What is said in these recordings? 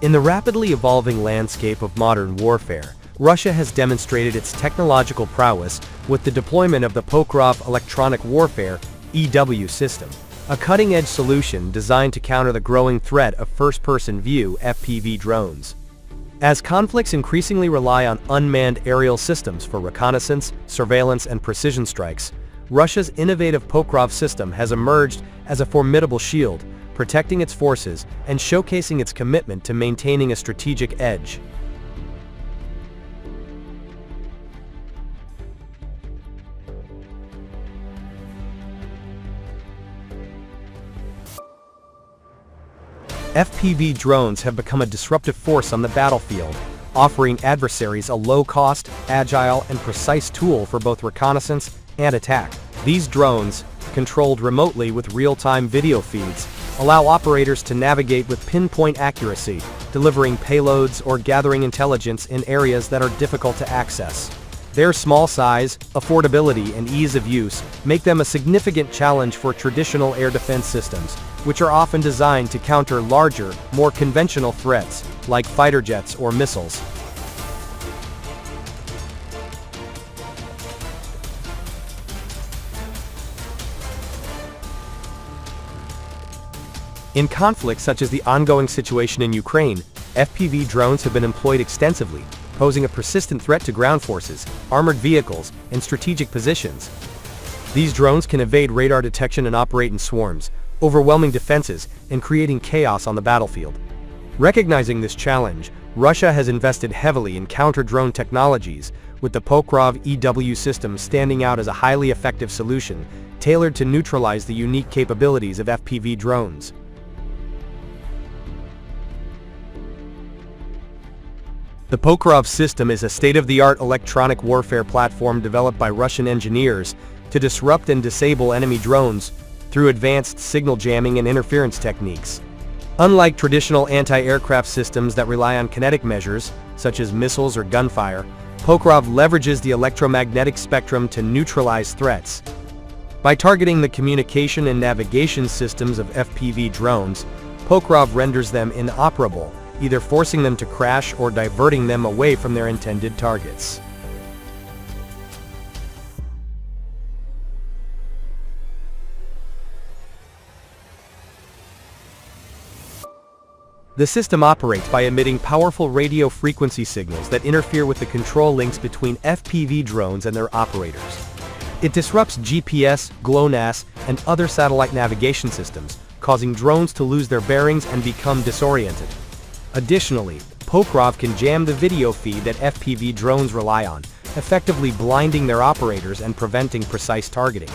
In the rapidly evolving landscape of modern warfare, Russia has demonstrated its technological prowess with the deployment of the Pokrov Electronic Warfare (EW) system, a cutting-edge solution designed to counter the growing threat of first-person view FPV drones. As conflicts increasingly rely on unmanned aerial systems for reconnaissance, surveillance, and precision strikes, Russia's innovative Pokrov system has emerged as a formidable shield, protecting its forces and showcasing its commitment to maintaining a strategic edge. FPV drones have become a disruptive force on the battlefield, offering adversaries a low-cost, agile, and precise tool for both reconnaissance and attack. These drones, controlled remotely with real-time video feeds, allow operators to navigate with pinpoint accuracy, delivering payloads or gathering intelligence in areas that are difficult to access. Their small size, affordability, and ease of use make them a significant challenge for traditional air defense systems, which are often designed to counter larger, more conventional threats, like fighter jets or missiles. In conflicts such as the ongoing situation in Ukraine, FPV drones have been employed extensively, posing a persistent threat to ground forces, armored vehicles, and strategic positions. These drones can evade radar detection and operate in swarms, overwhelming defenses and creating chaos on the battlefield. Recognizing this challenge, Russia has invested heavily in counter-drone technologies, with the Pokrov EW system standing out as a highly effective solution, tailored to neutralize the unique capabilities of FPV drones. The Pokrov system is a state-of-the-art electronic warfare platform developed by Russian engineers to disrupt and disable enemy drones through advanced signal jamming and interference techniques. Unlike traditional anti-aircraft systems that rely on kinetic measures, such as missiles or gunfire, Pokrov leverages the electromagnetic spectrum to neutralize threats. By targeting the communication and navigation systems of FPV drones, Pokrov renders them inoperable, either forcing them to crash or diverting them away from their intended targets. The system operates by emitting powerful radio frequency signals that interfere with the control links between FPV drones and their operators. It disrupts GPS, GLONASS, and other satellite navigation systems, causing drones to lose their bearings and become disoriented. Additionally, Pokrov can jam the video feed that FPV drones rely on, effectively blinding their operators and preventing precise targeting.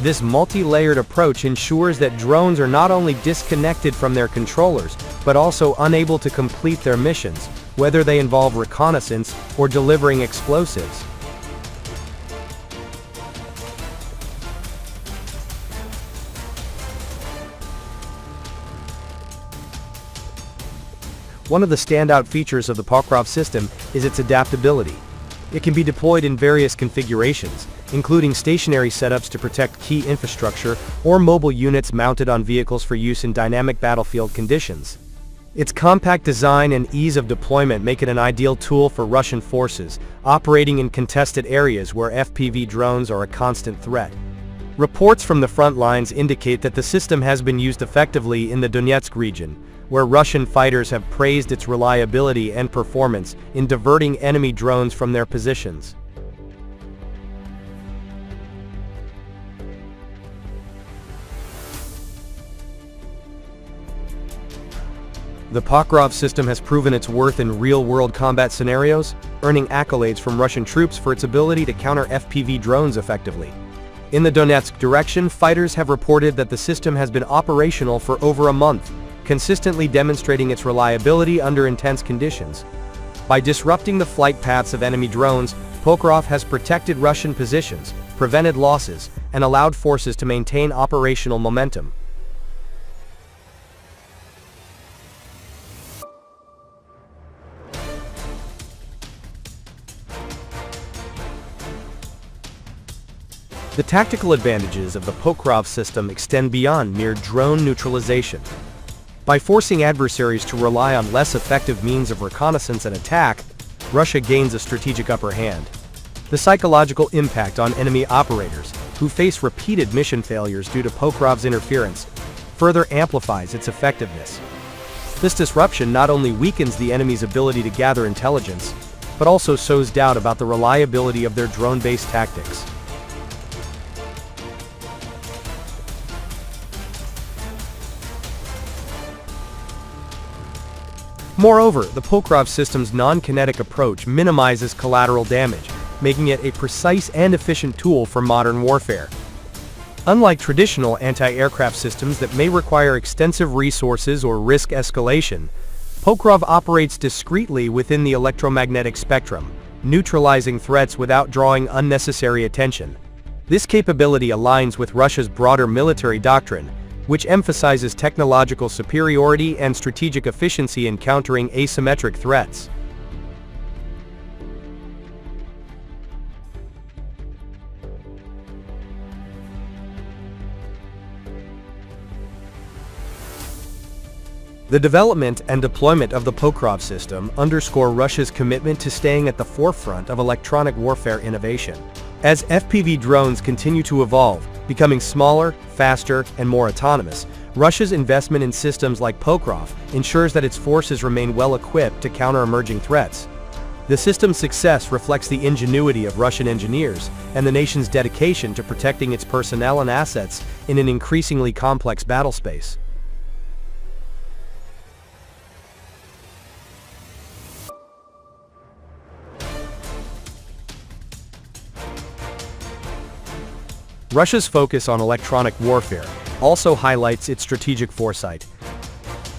This multi-layered approach ensures that drones are not only disconnected from their controllers, but also unable to complete their missions, whether they involve reconnaissance or delivering explosives. One of the standout features of the Pokrov system is its adaptability. It can be deployed in various configurations, including stationary setups to protect key infrastructure or mobile units mounted on vehicles for use in dynamic battlefield conditions. Its compact design and ease of deployment make it an ideal tool for Russian forces operating in contested areas where FPV drones are a constant threat. Reports from the front lines indicate that the system has been used effectively in the Donetsk region, where Russian fighters have praised its reliability and performance in diverting enemy drones from their positions. The Pokrov system has proven its worth in real-world combat scenarios, earning accolades from Russian troops for its ability to counter FPV drones effectively. In the Donetsk direction, fighters have reported that the system has been operational for over a month, consistently demonstrating its reliability under intense conditions. By disrupting the flight paths of enemy drones, Pokrov has protected Russian positions, prevented losses, and allowed forces to maintain operational momentum. The tactical advantages of the Pokrov system extend beyond mere drone neutralization. By forcing adversaries to rely on less effective means of reconnaissance and attack, Russia gains a strategic upper hand. The psychological impact on enemy operators, who face repeated mission failures due to Pokrov's interference, further amplifies its effectiveness. This disruption not only weakens the enemy's ability to gather intelligence, but also sows doubt about the reliability of their drone-based tactics. Moreover, the Pokrov system's non-kinetic approach minimizes collateral damage, making it a precise and efficient tool for modern warfare. Unlike traditional anti-aircraft systems that may require extensive resources or risk escalation, Pokrov operates discreetly within the electromagnetic spectrum, neutralizing threats without drawing unnecessary attention. This capability aligns with Russia's broader military doctrine, which emphasizes technological superiority and strategic efficiency in countering asymmetric threats. The development and deployment of the Pokrov system underscore Russia's commitment to staying at the forefront of electronic warfare innovation. As FPV drones continue to evolve, becoming smaller, faster, and more autonomous, Russia's investment in systems like Pokrov ensures that its forces remain well-equipped to counter emerging threats. The system's success reflects the ingenuity of Russian engineers and the nation's dedication to protecting its personnel and assets in an increasingly complex battle space. Russia's focus on electronic warfare also highlights its strategic foresight.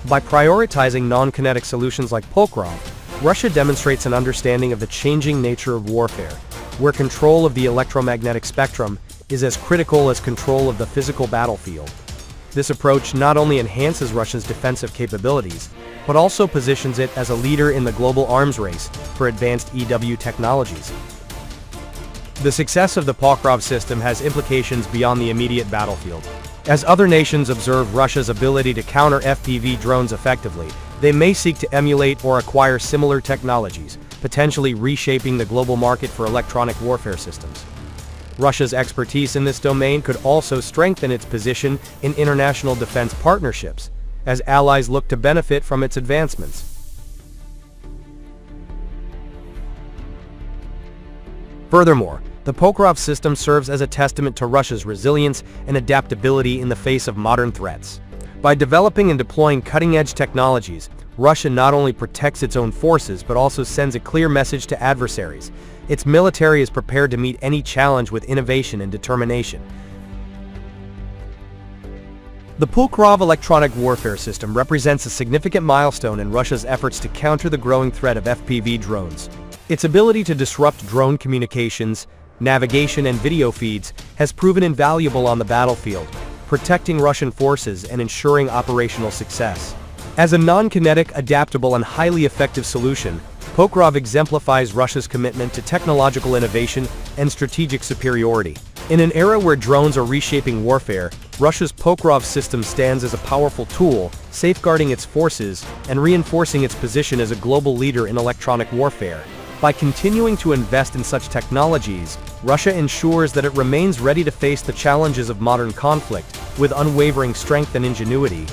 By prioritizing non-kinetic solutions like Pokrov, Russia demonstrates an understanding of the changing nature of warfare, where control of the electromagnetic spectrum is as critical as control of the physical battlefield. This approach not only enhances Russia's defensive capabilities, but also positions it as a leader in the global arms race for advanced EW technologies. The success of the Pokrov system has implications beyond the immediate battlefield. As other nations observe Russia's ability to counter FPV drones effectively, they may seek to emulate or acquire similar technologies, potentially reshaping the global market for electronic warfare systems. Russia's expertise in this domain could also strengthen its position in international defense partnerships, as allies look to benefit from its advancements. Furthermore, the Pokrov system serves as a testament to Russia's resilience and adaptability in the face of modern threats. By developing and deploying cutting-edge technologies, Russia not only protects its own forces but also sends a clear message to adversaries. Its military is prepared to meet any challenge with innovation and determination. The Pokrov Electronic Warfare System represents a significant milestone in Russia's efforts to counter the growing threat of FPV drones. Its ability to disrupt drone communications, navigation, and video feeds has proven invaluable on the battlefield, protecting Russian forces and ensuring operational success. As a non-kinetic, adaptable, and highly effective solution, Pokrov exemplifies Russia's commitment to technological innovation and strategic superiority. In an era where drones are reshaping warfare, Russia's Pokrov system stands as a powerful tool, safeguarding its forces and reinforcing its position as a global leader in electronic warfare. By continuing to invest in such technologies, Russia ensures that it remains ready to face the challenges of modern conflict with unwavering strength and ingenuity.